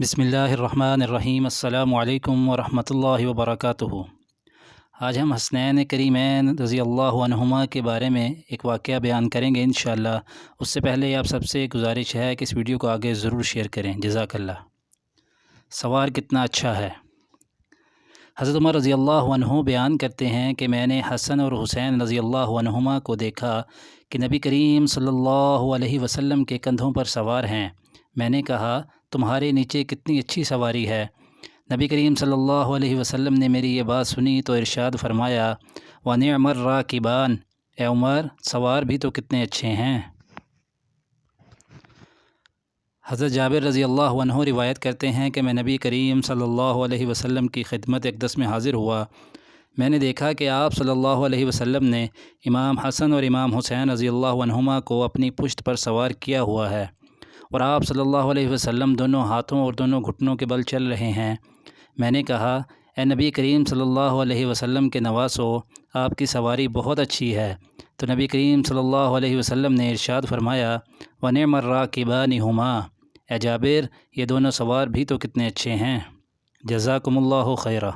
بسم اللہ الرحمن الرحیم۔ السلام علیکم ورحمۃ اللہ وبرکاتہ۔ آج ہم حسنین کریمین رضی اللہ عنہما کے بارے میں ایک واقعہ بیان کریں گے انشاءاللہ۔ اس سے پہلے آپ سب سے گزارش ہے کہ اس ویڈیو کو آگے ضرور شیئر کریں، جزاک اللہ۔ سوار کتنا اچھا ہے۔ حضرت عمر رضی اللہ عنہ بیان کرتے ہیں کہ میں نے حسن اور حسین رضی اللہ عنہما کو دیکھا کہ نبی کریم صلی اللہ علیہ وسلم کے کندھوں پر سوار ہیں۔ میں نے کہا تمہارے نیچے کتنی اچھی سواری ہے۔ نبی کریم صلی اللہ علیہ وسلم نے میری یہ بات سنی تو ارشاد فرمایا وَنِعْمَ الرَّاكِبَانِ، اے عمر سوار بھی تو کتنے اچھے ہیں۔ حضرت جابر رضی اللہ عنہ روایت کرتے ہیں کہ میں نبی کریم صلی اللہ علیہ وسلم کی خدمت اقدس میں حاضر ہوا۔ میں نے دیکھا کہ آپ صلی اللہ علیہ وسلم نے امام حسن اور امام حسین رضی اللہ عنہما کو اپنی پشت پر سوار کیا ہوا ہے، اور آپ صلی اللہ علیہ وسلم دونوں ہاتھوں اور دونوں گھٹنوں کے بل چل رہے ہیں۔ میں نے کہا اے نبی کریم صلی اللہ علیہ وسلم کے نواسو، آپ کی سواری بہت اچھی ہے۔ تو نبی کریم صلی اللہ علیہ وسلم نے ارشاد فرمایا وَنِعْمَ الرَّاكِبَانِ هُمَا، اے جابر یہ دونوں سوار بھی تو کتنے اچھے ہیں۔ جزاکم اللہ خیرہ۔